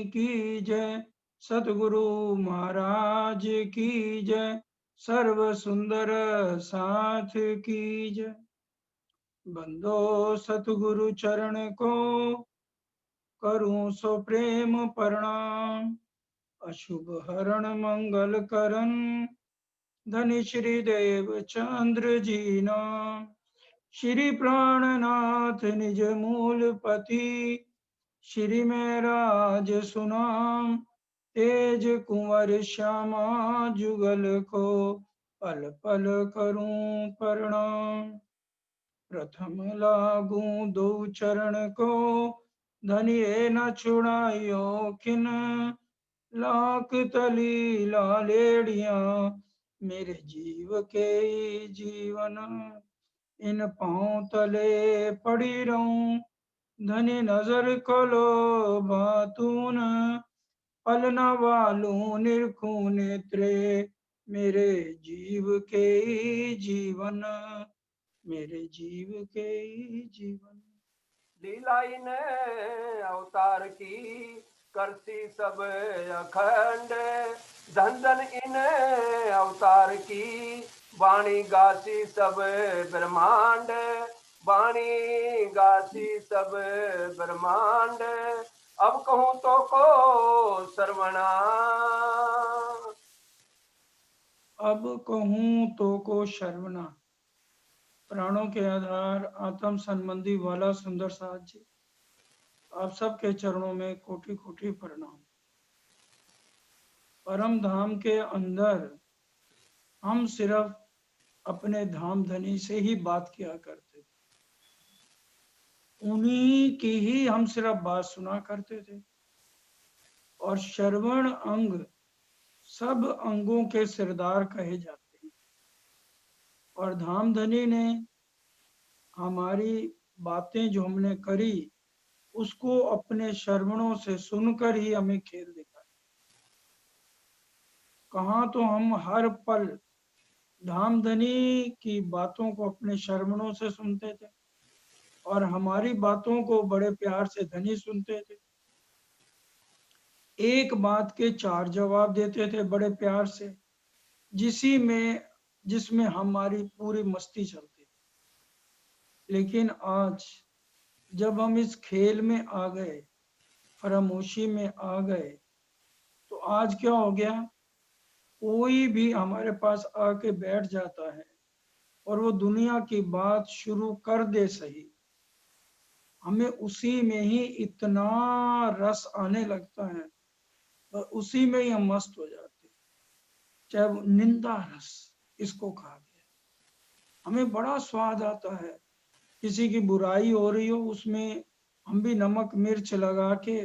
की जय, सतगुरु महाराज की जय, सर्व सुंदर साथ की जय। बंदो सतगुरु चरण को, करूं सो प्रेम प्रणाम। अशुभ हरण मंगल करन, धनी श्री देव चंद्र जी नाम। श्री प्राणनाथ निज मूल पति, श्री में राज सुनाम। तेज कुंवर श्यामा जुगल को, पल पल करूं प्रणाम। प्रथम लागू दो चरण को, धनिये न छुड़ायो किन। लाख तली लालेड़िया, मेरे जीव के जीवन। इन पांव तले पड़ी रहूं, धनी नजर कलो बातून। पलना वालू निरखू नेत्रे, मेरे जीव के जीवन, मेरे जीव के जीवन। लीला इन अवतार की, करती सब अखंड। धन धन इन अवतार की, वाणी गासी सब ब्रह्मांड। वाणी गासी सब ब्रह्मांड। अब कहूँ तो को श्रवणा, अब कहूं तो को शर्वना। प्राणों के आधार आत्म संबंधी वाला सुंदर साथ जी, आप सबके चरणों में कोटि कोटि प्रणाम। परम धाम के अंदर हम सिर्फ अपने धाम धनी से ही बात किया करते थे, उन्हीं की ही हम सिर्फ बात सुना करते थे। और श्रवण अंग सब अंगों के सिरदार कहे जाते हैं। और धाम धनी ने हमारी बातें जो हमने करी, उसको अपने श्रवणों से सुनकर ही हमें खेल दिखाया। कहाँ तो हम हर पल धामधनी की बातों को अपने श्रवणों से सुनते थे, और हमारी बातों को बड़े प्यार से धनी सुनते थे। एक बात के चार जवाब देते थे बड़े प्यार से, जिसमें हमारी पूरी मस्ती चलती थी। लेकिन आज जब हम इस खेल में आ गए, फरामोशी में आ गए, तो आज क्या हो गया, कोई भी हमारे पास आके बैठ जाता है और वो दुनिया की बात शुरू कर दे सही, हमें उसी में ही इतना रस आने लगता है और उसी में ही हम मस्त हो जाते हैं। चाहे वो निंदा रस इसको कहा गया, हमें बड़ा स्वाद आता है। किसी की बुराई हो रही हो, उसमें हम भी नमक मिर्च लगा के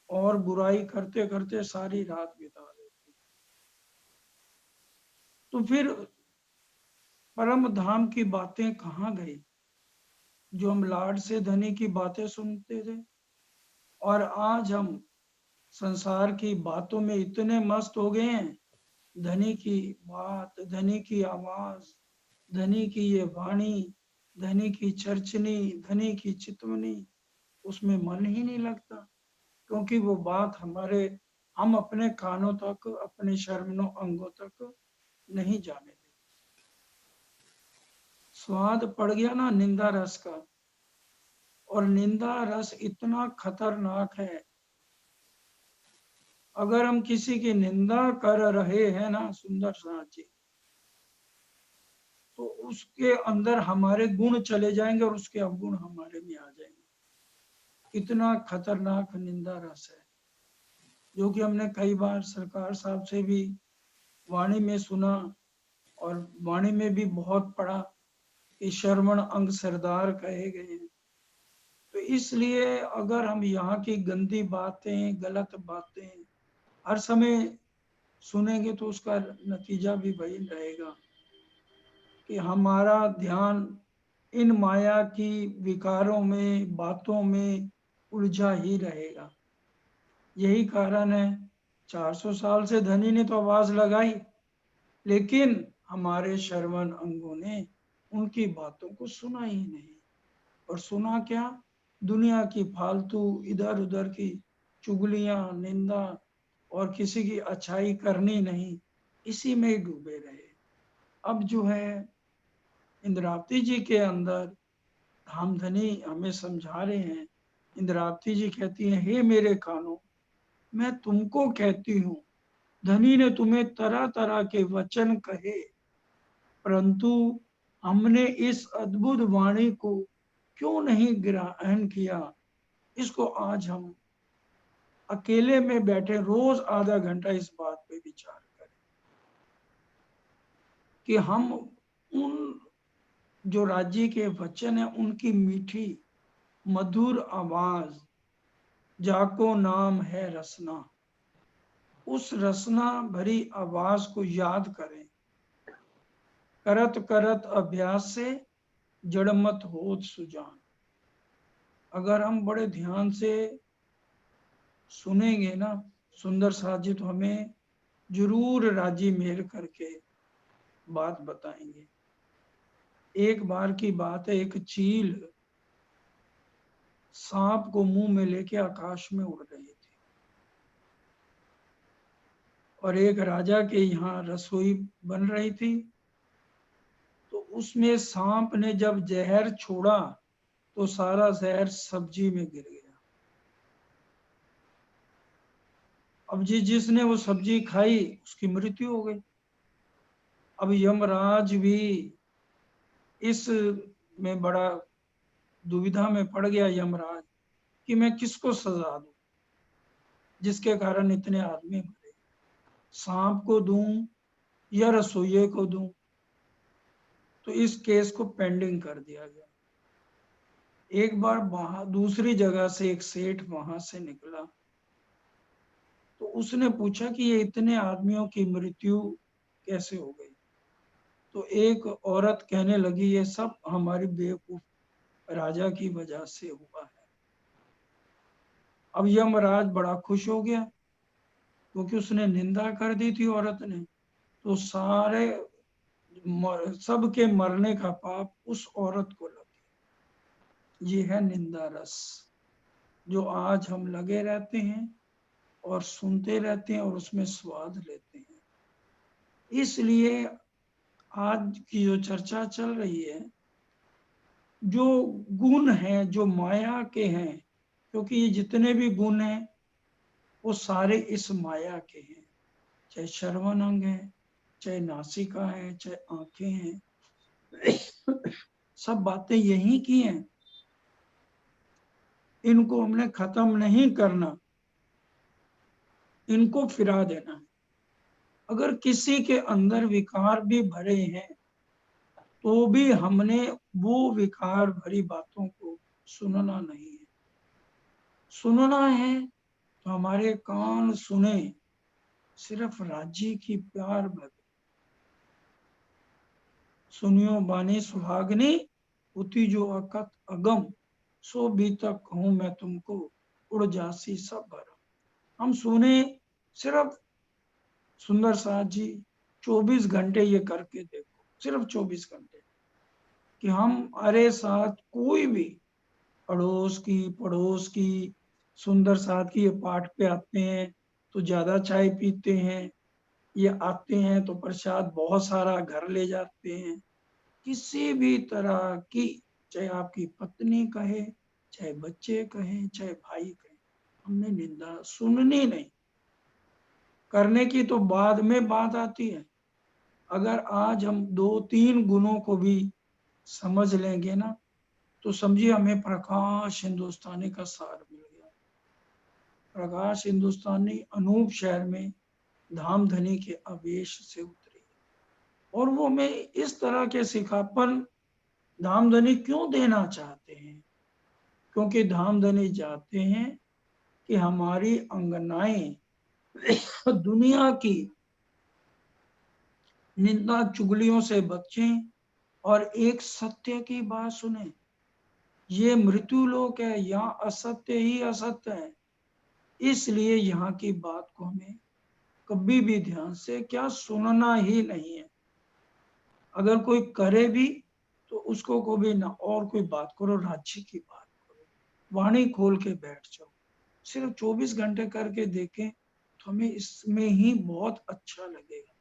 और बुराई करते करते सारी रात बिता देते। तो फिर परम धाम की बातें कहाँ गई, जो हम लाड से धनी की बातें सुनते थे। और आज हम संसार की बातों में इतने मस्त हो गए हैं, धनी की बात, धनी की आवाज, धनी की ये वाणी, धनी की चर्चनी, धनी की चितवनी, उसमें मन ही नहीं लगता, क्योंकि वो बात हम अपने कानों तक, अपने शर्मनों अंगों तक नहीं जाने देते। स्वाद पड़ गया ना निंदा रस का, और निंदा रस इतना खतरनाक है। अगर हम किसी की निंदा कर रहे हैं ना सुंदर साथ जी, तो उसके अंदर हमारे गुण चले जाएंगे और उसके अवगुण हमारे में आ जाएंगे। इतना खतरनाक निंदा रस है, जो कि हमने कई बार सरकार साहब से भी वाणी में सुना और वाणी में भी बहुत पढ़ा कि श्रवण अंग सरदार कहे गए हैं। तो इसलिए अगर हम यहाँ की गंदी बातें, गलत बातें हर समय सुनेंगे, तो उसका नतीजा भी वही रहेगा कि हमारा ध्यान इन माया की विकारों में, बातों में उलझा ही रहेगा। यही कारण है 400 साल से धनी ने तो आवाज लगाई, लेकिन हमारे श्रवण अंगों ने उनकी बातों को सुना ही नहीं। और सुना क्या, दुनिया की फालतू इधर उधर की चुगलियां, निंदा और किसी की अच्छाई करनी नहीं, इसी में ही डूबे रहे। अब जो है इंद्रावती जी के अंदर धामधनी हमें समझा रहे हैं। इंद्रावती जी कहती हैं, हे मेरे कानों, मैं तुमको कहती हूँ, धनी ने तुम्हें तरह तरह के वचन कहे, परंतु हमने इस अद्भुत वाणी को क्यों नहीं ग्रहण किया। इसको आज हम अकेले में बैठे रोज आधा घंटा इस बात पे विचार करें कि हम उन जो राज्य के वचन है उनकी मीठी मधुर आवाज, जाको नाम है रसना, उस रसना भरी आवाज को याद करें। करत करत अभ्यास से जड़मत होत सुजान। अगर हम बड़े ध्यान से सुनेंगे ना सुंदर साथ जी, तो हमें जरूर राजी मेल करके बात बताएंगे। एक बार की बात है, एक चील सांप को मुंह में लेके आकाश में उड़ रही थी और एक राजा के यहाँ रसोई बन रही थी। तो उसमें सांप ने जब जहर छोड़ा तो सारा जहर सब्जी में गिर गया। अब जिसने वो सब्जी खाई उसकी मृत्यु हो गई। अब यमराज भी इस में बड़ा दुविधा में पड़ गया यमराज कि मैं किसको सजा दूं जिसके कारण इतने आदमी मरे, सांप को दूं या रसोइये को दूं। तो इस केस को पेंडिंग कर दिया गया। एक बार दूसरी जगह से एक सेठ वहां से निकला, तो उसने पूछा कि ये इतने आदमियों की मृत्यु कैसे हो गई। तो एक औरत कहने लगी, ये सब हमारी बेवकूफ राजा की वजह से हुआ है। अब यमराज बड़ा खुश हो गया क्योंकि उसने निंदा कर दी थी औरत ने। तो सारे सबके मरने का पाप उस औरत को लग गया। ये है निंदा रस, जो आज हम लगे रहते हैं और सुनते रहते हैं और उसमें स्वाद लेते हैं। इसलिए आज की जो चर्चा चल रही है, जो गुण हैं जो माया के हैं, क्योंकि ये जितने भी गुण हैं वो सारे इस माया के हैं। चाहे श्रवण अंग है, चाहे नासिका है, चाहे आंखें हैं, सब बातें यही की हैं। इनको हमने खत्म नहीं करना, इनको फिरा देना है। अगर किसी के अंदर विकार भी भरे हैं तो भी हमने वो विकार भरी बातों को सुनना नहीं है। सुनना है तो हमारे कान सुने सिर्फ राज्य की प्यार भर। सुनियो बानी सुहागनी, उती जो अकत अगम, सो भी तक कहूं मैं तुमको, उड़ जासी सब भरम। हम सुने सिर्फ सुंदर साथ जी 24 घंटे ये करके देखो, सिर्फ 24 घंटे कि हमारे साथ कोई भी पड़ोस की सुंदर साथ की ये पाठ पे आते हैं तो ज्यादा चाय पीते हैं, ये आते हैं तो प्रसाद बहुत सारा घर ले जाते हैं। किसी भी तरह की, चाहे आपकी पत्नी कहे, चाहे बच्चे कहें, चाहे भाई कहें, हमने निंदा सुननी नहीं। करने की तो बाद में बात आती है। अगर आज हम 2-3 गुणों को भी समझ लेंगे ना, तो समझिए हमें प्रकाश हिंदुस्तानी का सार मिल गया। प्रकाश हिंदुस्तानी अनूप शहर में धामधनी के आवेश से उतरी और वो हमें इस तरह के सिखापन धामधनी क्यों देना चाहते हैं, क्योंकि धामधनी चाहते हैं कि हमारी अंगनाएं दुनिया की निंदा चुगलियों से बचें और एक सत्य की बात सुने। ये मृत्यु लोक है, यहाँ असत्य ही असत्य है। इसलिए यहाँ की बात को हमें कभी भी ध्यान से क्या सुनना ही नहीं है। अगर कोई करे भी तो उसको कभी ना और कोई बात करो, राज्य की बात करो, वाणी खोल के बैठ जाओ। सिर्फ 24 घंटे करके देखें तो हमें इसमें ही बहुत अच्छा लगेगा,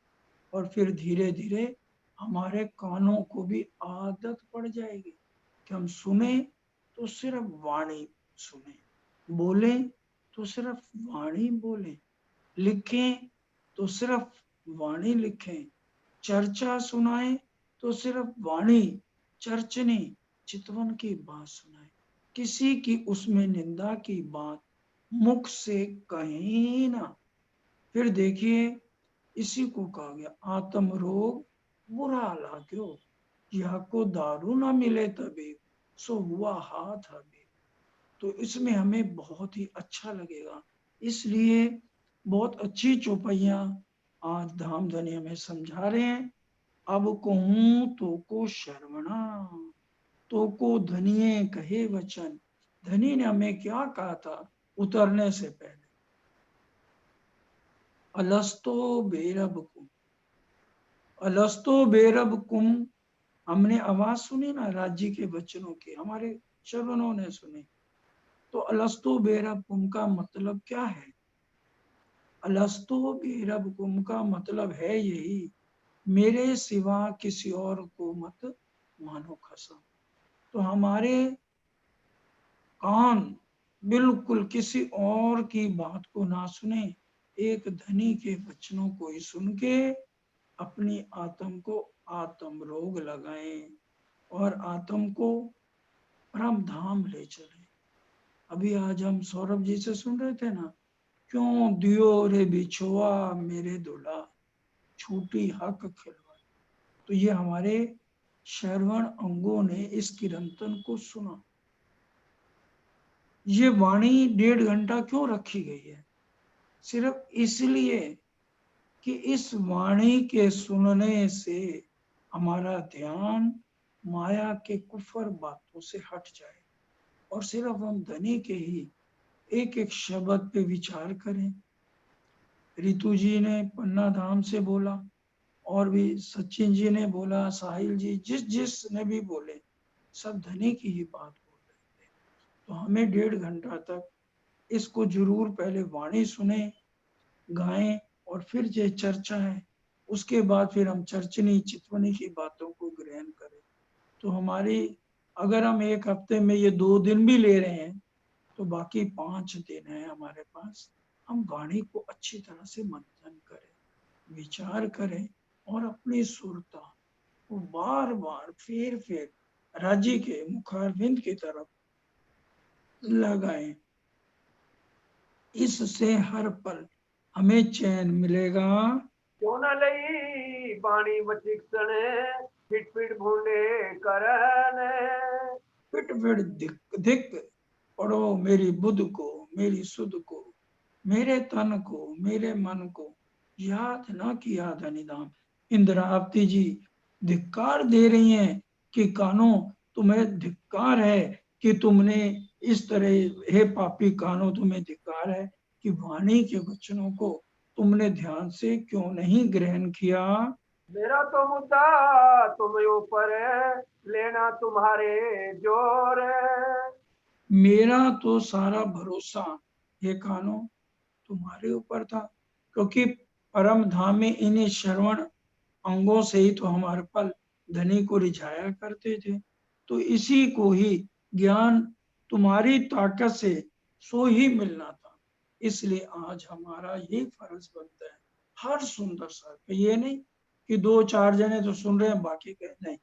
और फिर धीरे धीरे हमारे कानों को भी आदत पड़ जाएगी कि हम सुने तो सिर्फ वाणी सुने, बोले तो सिर्फ वाणी बोले, लिखें तो सिर्फ वाणी लिखें, चर्चा सुनाए तो सिर्फ वाणी चर्चने चितवन की बात सुनाए, किसी की उसमें निंदा की बात मुख से कहीं ना। फिर देखिए, इसी को कहा गया आत्म रोग बुरा लाग्यो, यह को दारू ना मिले तभी सो हुआ हाथ हबे। तो इसमें हमें बहुत ही अच्छा लगेगा, इसलिए बहुत अच्छी चौपाइयां आज धाम धनी हमें समझा रहे हैं। अब कहूं तो को शरवणा, तो को धनिये कहे वचन। धनी ने हमें क्या कहा था उतरने से पहले, अलस्तो बेरब कुम, अलस्तो बेरब कुम। हमने आवाज सुनी ना राज्य के वचनों की, हमारे श्रवणों ने सुनी। तो अलस्तो बेरब कुम का मतलब क्या है? अलस्तो बेरब कुम का मतलब है यही, मेरे सिवा किसी और को मत मानो खसा। तो हमारे कान बिल्कुल किसी और की बात को ना सुने, एक धनी के वचनों को ही सुन के अपनी आत्म को आत्म रोग लगाएं और आत्म को परम धाम ले चले। अभी आज हम सौरभ जी से सुन रहे थे ना, क्यों दियो रे बिछुआ मेरे दुल्हा, छूटी हक खिलवा। तो ये हमारे श्रवण अंगों ने इस कीर्तन को सुना। ये वाणी 1.5 घंटा क्यों रखी गई है? सिर्फ इसलिए कि इस वाणी के सुनने से हमारा ध्यान माया के कुफर बातों से हट जाए और सिर्फ हम धनी के ही एक एक शब्द पे विचार करें। रितु जी ने पन्ना धाम से बोला, और भी सचिन जी ने बोला, साहिल जी, जिस ने भी बोले, सब धनी की ही बात बोल रहे थे। तो हमें 1.5 घंटा तक इसको जरूर पहले वाणी सुने, गाएं, और फिर जो चर्चा है उसके बाद फिर हम चर्चनी चितवनी की बातों को ग्रहण करें। तो हमारी, अगर हम एक हफ्ते में ये 2 दिन भी ले रहे हैं तो बाकी 5 दिन है हमारे पास, हम वाणी को अच्छी तरह से मंथन करें, विचार करें और अपनी सुरता को बार बार फेर राज्य के मुखारविंद की तरफ लगाएं। इससे हर पल हमें चैन मिलेगा। क्यों न लई बाणी बचिक्षण फिट फिट भूंडे करन। फिट फिट धिक धिक पढ़ो मेरी बुद्ध को, मेरी सुध को, मेरे तन को, मेरे मन को, याद न किया धनिधाम। इंद्रावती जी धिक्कार दे रही हैं कि कानों, तुम्हें धिक्कार है कि तुमने इस तरह, हे पापी कानों, तुम्हें धिक्कार है कि वाणी के वचनों को तुमने ध्यान से क्यों नहीं ग्रहण किया। मेरा तो मुद्दा तुम ऊपर लेना तुम्हारे जोर। मेरा तो सारा भरोसा हे कानों तुम्हारे ऊपर था, क्योंकि परम धाम में इन्हीं श्रवण अंगों से ही तो हमारे पल धनी को रिझाया करते थे। तो इसी को ही ज्ञान तुम्हारी ताकत से सो ही मिलना था। इसलिए आज हमारा ये फर्ज बनता है, हर सुंदर सा, ये नहीं कि 2-4 जने तो सुन रहे हैं बाकी कह नहीं,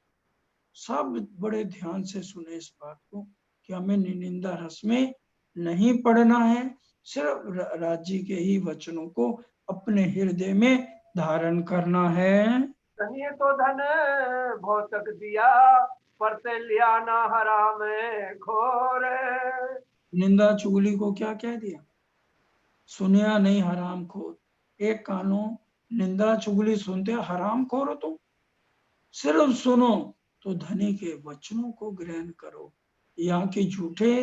सब बड़े ध्यान से सुने इस बात को कि हमें निंदा रस में नहीं पड़ना है, सिर्फ राज्य के ही वचनों को अपने हृदय में धारण करना है। कहीं तो धन भौतक दिया परते लिया ना हराम खोर। निंदा चुगली को क्या कह दिया? सुनिया नहीं हराम खोर। एक कानों निंदा चुगली सुनते हराम खोर हो तुम, सिर्फ सुनो तो धनी के वचनों को ग्रहण करो। यहाँ की झूठे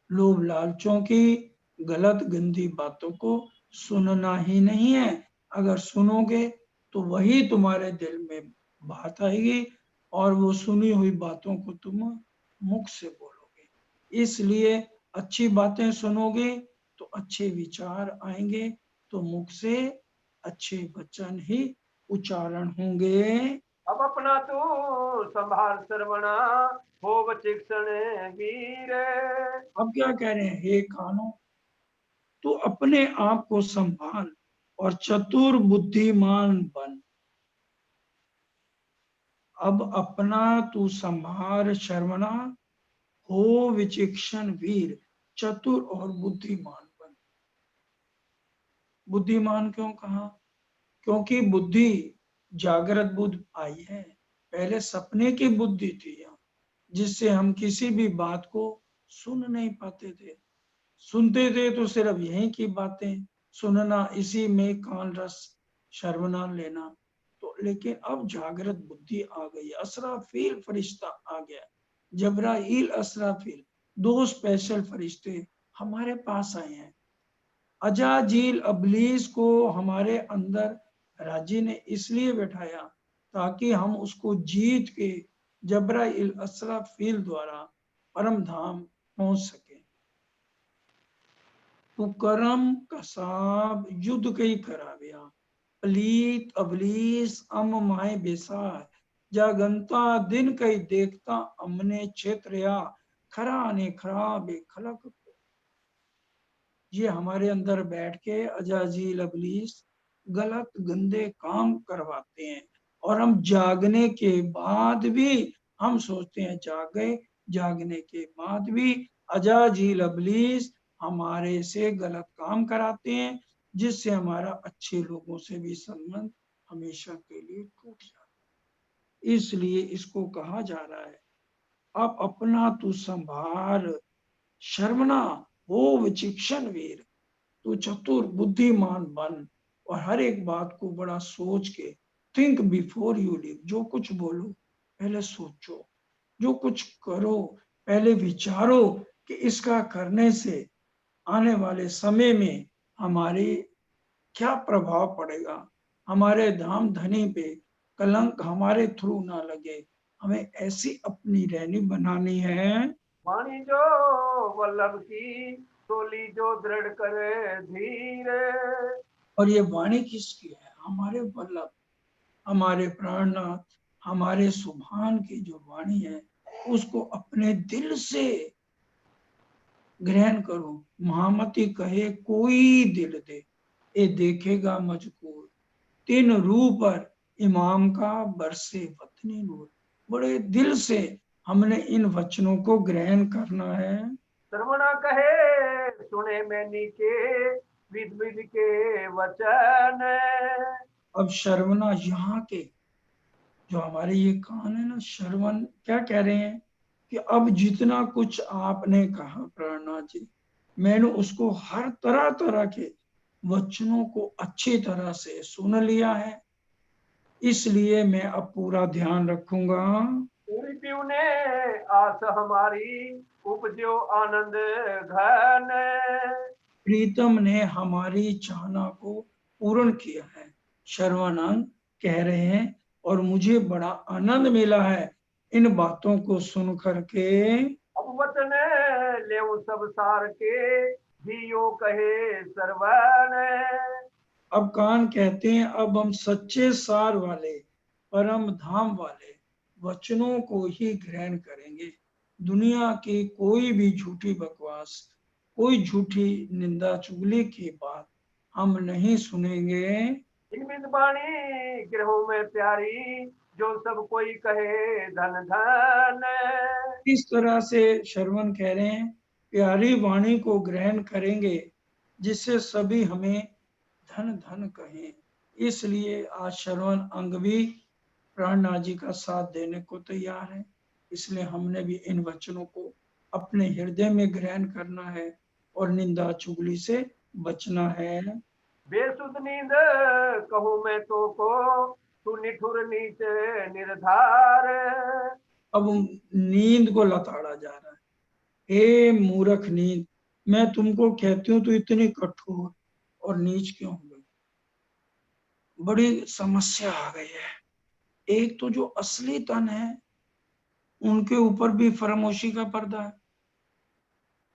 लोभ लालचों की गलत गंदी बातों को सुनना ही नहीं है। अगर सुनोगे तो वही तुम्हारे दिल में बात आएगी और वो सुनी हुई बातों को तुम मुख से बोलोगे। इसलिए अच्छी बातें सुनोगे तो अच्छे विचार आएंगे, तो मुख से अच्छे वचन ही उच्चारण होंगे। अब अपना तू संभाल श्रवणा, हो वचिक्षण वीर। अब क्या कह रहे हैं, हे कानो तू अपने आप को संभाल और चतुर बुद्धिमान बन। अब अपना तू संभाल शर्मणा, हो विचक्षण वीर, चतुर और बुद्धिमान बन। बुद्धिमान क्यों कहा? क्योंकि बुद्धि जागृत बुद्धि आई है, पहले सपने की बुद्धि थी यहाँ, जिससे हम किसी भी बात को सुन नहीं पाते थे। सुनते थे तो सिर्फ यहीं की बातें सुनना, इसी में कान रस शर्वना लेना। तो लेकिन अब जागृत बुद्धि आ गई, असराफील फरिश्ता आ गया, जबराइल असराफील, दो स्पेशल फरिश्ते हमारे पास आए हैं। अजाजील अबलीस को हमारे अंदर राजी ने इसलिए बैठाया ताकि हम उसको जीत के जबराइल असराफील द्वारा परम धाम पहुंच सके। तो करम कसाब युद्ध कई कराव्या, पलीत अबलीस अम माए बेसार, जागंता दिन कई देखता हमने क्षेत्रया, खरा ने खराबे खलक को। ये हमारे अंदर बैठ के अजाजील अबलीस गलत गंदे काम करवाते हैं, और हम जागने के बाद भी हम सोचते हैं जाग गए, जागने के बाद भी अजाजील अबलीस हमारे से गलत काम कराते हैं, जिससे हमारा अच्छे लोगों से भी संबंध हमेशा के लिए टूट जाता है। इसलिए इसको कहा जा रहा है, अब अपना तू संभाल शर्मना, हो विचक्षण वीर, तू चतुर बुद्धिमान बन, और हर एक बात को बड़ा सोच के, थिंक बिफोर यू लिव, जो कुछ बोलो पहले सोचो, जो कुछ करो पहले विचारो कि इसका करने से आने वाले समय में हमारे क्या प्रभाव पड़ेगा, हमारे धाम धनी पे कलंक हमारे थ्रू ना लगे। हमें ऐसी अपनी रहनी बनानी है। वाणी जो वल्लभ की, टोली जो दृढ़ करे धीरे। और ये वाणी किसकी है? हमारे वल्लभ, हमारे प्राणनाथ, हमारे सुभान की जो वाणी है, उसको अपने दिल से ग्रहण करो। महामती कहे कोई दिल दे, ये देखेगा मजकूर, तीन रूह पर इमाम का बरसे वतनी नूर। बड़े दिल से हमने इन वचनों को ग्रहण करना है। श्रवणा कहे सुने मैनी के, विद विद के वचन। अब श्रवणा यहाँ के जो हमारे ये कान है ना, श्रवण क्या कह रहे हैं कि अब जितना कुछ आपने कहा प्राणनाथ जी, मैंने उसको हर तरह तरह के वचनों को अच्छी तरह से सुन लिया है, इसलिए मैं अब पूरा ध्यान रखूंगा। पूरी पीऊ ने आस हमारी, उपजो आनंद घन। प्रीतम ने हमारी चाहना को पूर्ण किया है, शर्वानंद कह रहे हैं, और मुझे बड़ा आनंद मिला है इन बातों को सुन करके। अब वचन ले सब सार के, जियो कहे सरवन। अब कान कहते हैं, अब हम सच्चे सार वाले परम धाम वाले वचनों को ही ग्रहण करेंगे। दुनिया की कोई भी झूठी बकवास, कोई झूठी निंदा चुगली की बात हम नहीं सुनेंगे। इनमित बाणी ग्रहों में प्यारी, जो सब कोई कहे धन धन। इस तरह से श्रवण कह रहे हैं, प्यारी वाणी को ग्रहण करेंगे जिससे सभी हमें धन धन कहें। इसलिए आज श्रवण अंग भी प्राणनाथ जी का साथ देने को तैयार है। इसलिए हमने भी इन वचनों को अपने हृदय में ग्रहण करना है और निंदा चुगली से बचना है। बेसुध नींद कहूँ मैं तो को, तू निठुर नीच निर्धार। अब नींद को लताड़ा जा रहा है, हे मूर्ख नींद, मैं तुमको कहती हूँ तो इतनी कठोर और नीच क्यों हो गई? बड़ी समस्या आ गई है। एक तो जो असली तन है उनके ऊपर भी फरामोशी का पर्दा है,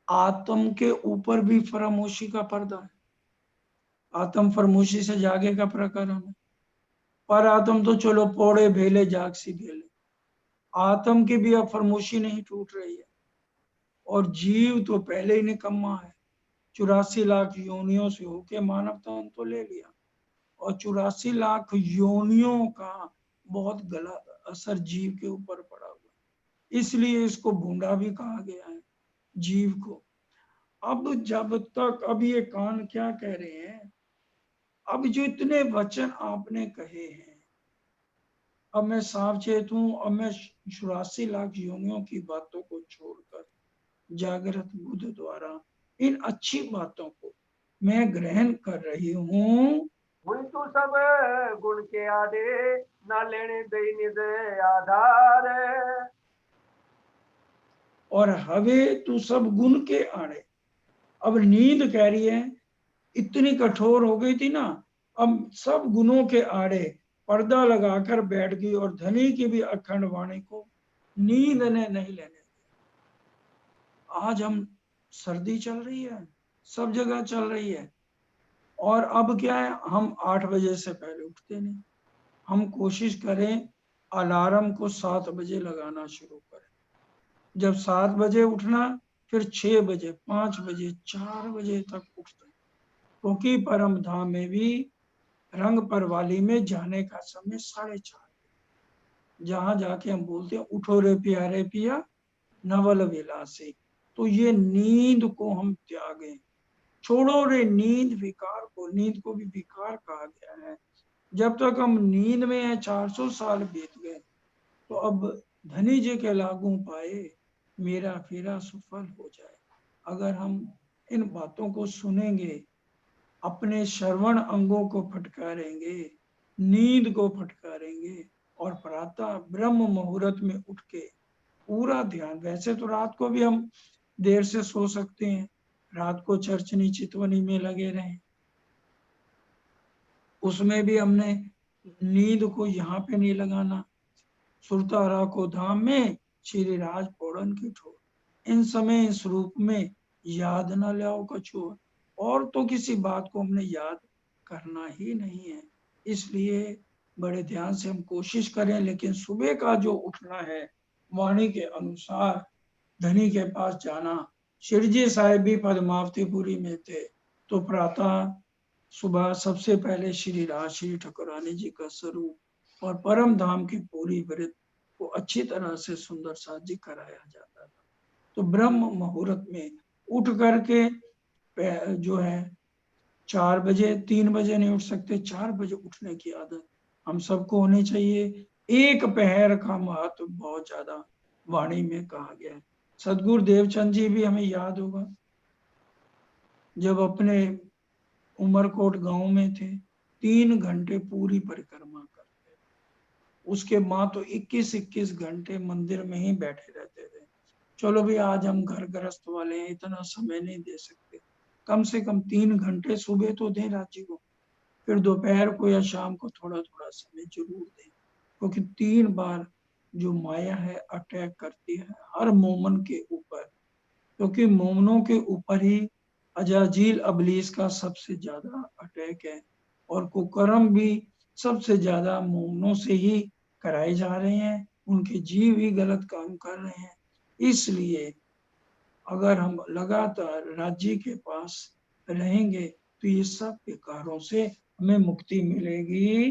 आत्म के ऊपर भी फरामोशी का पर्दा है। आत्म फरामोशी से जागे का प्रकरण है। पर आत्म तो चलो पौड़े भेले जाग सी भेले, आत्म की भी अब फरामोशी नहीं टूट रही है। और जीव तो पहले ही निकम्मा है, 84 लाख योनियों से होके मानव तन तो ले लिया, और 84 लाख योनियों का बहुत गलत असर जीव के ऊपर पड़ा हुआ है, इसलिए इसको भूंडा भी कहा गया है जीव को। अब जब तक, अब ये कान क्या कह रहे हैं, अब जो इतने वचन आपने कहे हैं, अब मैं सावचेत हूं, अब मैं 84 लाख योनियों की बातों को छोड़कर जागृत बुद्ध द्वारा इन अच्छी बातों को मैं ग्रहण कर रही हूँ। हुई तू सब गुण के आडे, ना लेने दई निज आधार। और हवे तू सब गुण के आड़े, अब नींद कह रही है इतनी कठोर हो गई थी ना, अब सब गुणों के आड़े पर्दा लगाकर बैठ गई, और धनी की भी अखंड वाणी को नींद ने नहीं लेने दिया। आज हम, सर्दी चल रही है, सब जगह चल रही है, और अब क्या है, हम 8 बजे से पहले उठते नहीं। हम कोशिश करें अलार्म को 7 बजे लगाना शुरू करें, जब 7 बजे उठना, फिर 6 बजे, 5 बजे, 4 बजे तक उठते, क्योंकि परम धाम में भी रंग परवाली में जाने का समय 4:30, जहां जाके हम बोलते हैं उठो रे प्यारे पिया नवल विलासी। तो ये नींद को हम त्यागें, छोड़ो रे नींद विकार को, नींद को भी विकार कहा गया है। जब तक हम नींद में है, 400 साल बीत गए, तो अब धनी जी के लागू पाए, मेरा फेरा सफल हो जाए। अगर हम इन बातों को सुनेंगे, अपने श्रवण अंगों को फटकारेंगे, नींद को फटकारेंगे, और प्रातः ब्रह्म मुहूर्त में उठ के पूरा ध्यान, वैसे तो रात को भी हम देर से सो सकते हैं, रात को चर्चनी चितवनी में लगे रहें, उसमें भी हमने नींद को यहाँ पे नहीं लगाना। सुरतारा को धाम में श्री राज पौड़न की ठोर, इन समय इस रूप में याद न लाओ कछुआ, और तो किसी बात को हमने याद करना ही नहीं है। इसलिए बड़े ध्यान से हम कोशिश करें, लेकिन सुबह का जो उठना है वाणी के अनुसार धनी के पास जाना। शिरजी साहिब भी पद्मावतीपुरी में थे, तो प्रातः सुबह सबसे पहले श्री राज श्री ठाकुरानी जी का स्वरूप और परम धाम की पूरी व्रत को अच्छी तरह से सुंदर साजी कराया जाता था। तो ब्रह्म मुहूर्त में उठ करके जो है 4 बजे, 3 बजे नहीं उठ सकते, 4 बजे उठने की आदत हम सबको होनी चाहिए। एक पहर का महत्व बहुत ज्यादा वाणी में कहा गया है। सदगुरु देवचंद जी भी हमें याद होगा, जब अपने उमरकोट गांव में थे, 3 घंटे पूरी परिक्रमा करते, उसके माँ तो 21-21 घंटे मंदिर में ही बैठे रहते थे। चलो भी आज हम घर गृहस्थ वाले हैं, इतना समय नहीं दे सकते, कम से कम 3 घंटे सुबह तो दें राज्य को, फिर दोपहर को या शाम को थोड़ा थोड़ा समय जरूर दें, क्योंकि 3 बार जो माया है अटैक करती है हर मोमन के ऊपर, क्योंकि मोमनों के ऊपर ही अजाजील अबलीस का सबसे ज्यादा अटैक है, और कुकर्म भी सबसे ज्यादा मोमनों से ही कराए जा रहे हैं, उनके जीव ही गलत काम कर रहे हैं। इसलिए अगर हम लगातार राज्य के पास रहेंगे तो ये सब विकारों से हमें मुक्ति मिलेगी।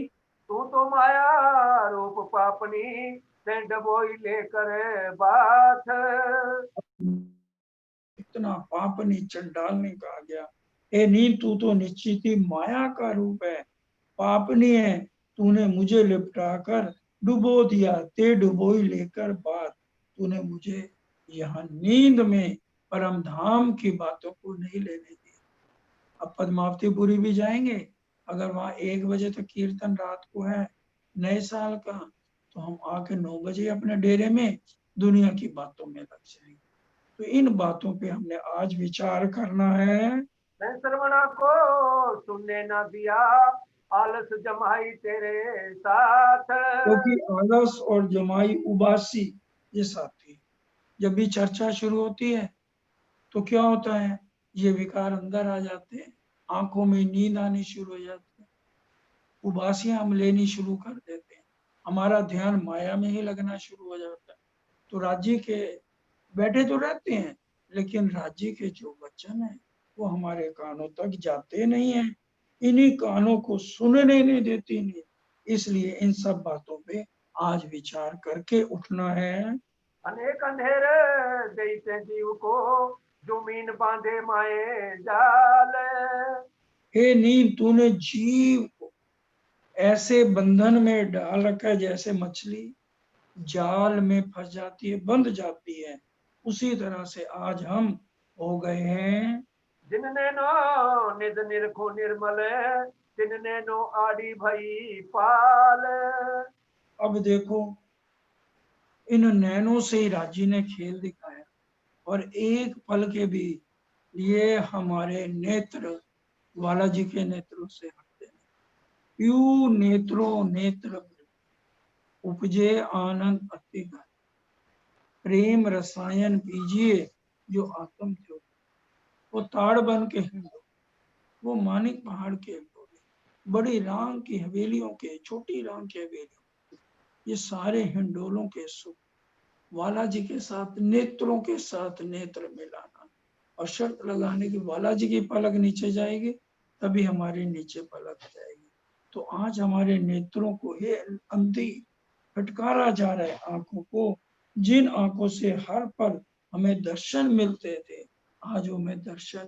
तू तो माया रूप पापनी, से डबोई लेकर बात। इतना पापनी चंडाल कहा गया, ए नींद तू तो निश्चित ही माया का रूप है, पापनी है, तूने मुझे लिपटा कर डुबो दिया, ते डुबोई लेकर बात, तूने मुझे यहाँ नींद में परम धाम की बातों को नहीं लेने दी। अब पद्मावतीपुरी भी जाएंगे, अगर वहां 1 बजे तक कीर्तन रात को है नए साल का, तो हम आके 9 बजे अपने डेरे में दुनिया की बातों में लग जाएंगे। तो इन बातों पे हमने आज विचार करना है। मैं श्रवणा को सुनने न दिया, आलस जमाई तेरे साथ। क्योंकि आलस और जमाई उबासी ये साथी, जब भी चर्चा शुरू होती है तो क्या होता है, ये विकार अंदर आ जाते हैं, आंखों में नींद आनी शुरू हो जाती है, उबासियां हम लेनी शुरू कर देते हैं, हमारा ध्यान माया में ही लगना शुरू हो जाता है। तो राज्य के बैठे तो रहते हैं, लेकिन राज्य के जो वचन है वो हमारे कानों तक जाते नहीं है, इन्हीं कानों को सुनने नहीं देती नहीं। इसलिए इन सब बातों पे आज विचार करके उठना है। अनेक अंधेरे देते जीव को, जुमीन बांधे माए जाल। हे नींद, तूने जीव को ऐसे बंधन में डाल रखा है जैसे मछली जाल में फंस जाती है, बंध जाती है, उसी तरह से आज हम हो गए हैं। जिनने नो निज निरखो निर्मल, तिनने नो आड़ी भई पाल। अब देखो, इन नैनों से ही राजी ने खेल दिखाया, और एक पल के भी ये हमारे नेत्र वाला जी के नेत्रों से हटते नहीं। यू नेत्रों नेत्र उपजे आनंद अति घन, प्रेम रसायन पीजिए जो आत्म थे। वो ताड़ बन के हिंडो, वो मानिक पहाड़ के हिंडोले, बड़ी राम की हवेलियों के, छोटी राम की हवेलियों, ये सारे हिंडोलों के सुख वाला जी के साथ, नेत्रों के साथ नेत्र मिलाना, और शर्त लगाने की वाला जी की पलक नीचे जाएगी तभी हमारी नीचे पलक जाएगी। तो आज हमारे नेत्रों को ये अंधी फटकारा जा रहा है, आंखों को, जिन आंखों से हर पल हमें दर्शन मिलते थे, आज हमें दर्शन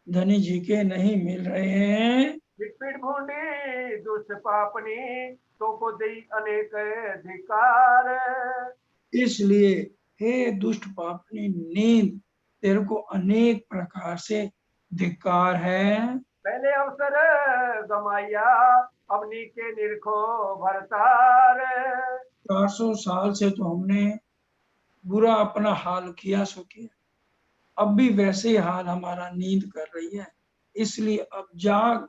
धनी जी के नहीं मिल रहे हैं। विपीड़ भूंडी दुष्ट पापनी, तो को दई अनेक अधिकार। इसलिए हे दुष्ट पापनी नींद, तेरे को अनेक प्रकार से धिक्कार है। पहले अवसर गमाया, अपनी के निरखो भरतार। 400 साल से तो हमने बुरा अपना हाल किया सो किया, अब भी वैसे ही हाल हमारा नींद कर रही है। इसलिए अब जाग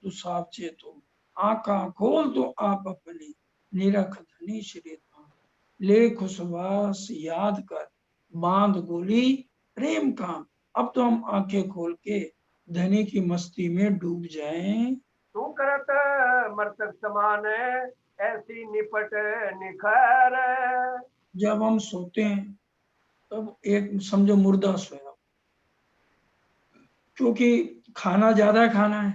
तू सावचेत हो, आंखा खोल तो आप अपनी, निरख धनी श्री धाम, ले खुशवास याद कर, बांध गोली प्रेम काम। अब तो हम आंखें खोल के धनी की मस्ती में डूब जाएं। तू करत मृतक समान, ऐसी निपट निखर। जब हम सोते हैं तब एक समझो मुर्दा सोया, क्योंकि खाना ज्यादा खाना है,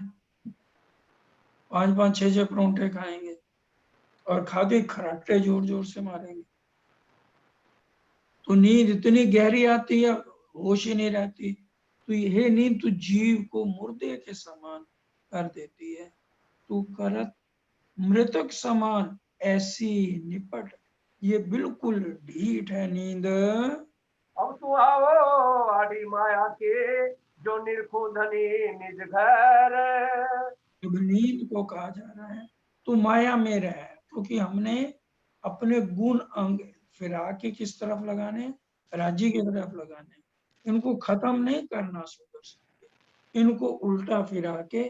5-5 6-6 परोंठे खाएंगे और खा के खराटे जोर जोर से मारेंगे, तो नींद इतनी गहरी आती है, होश ही नहीं रहती। तो यह नींद तू जीव को मुर्दे के समान कर देती है, तू करत मृतक समान ऐसी निपट, ये बिल्कुल ढीठ है नींद। अब तू आओ आड़ी माया के, जो निरखो धनी निज घर। जब नींद को कहा जा रहा है तो माया में रहे, क्योंकि हमने अपने गुण अंग फिरा के किस तरफ लगाने, राज्य की तरफ लगाने, इनको खत्म नहीं करना सुदर्शन, इनको उल्टा फिरा के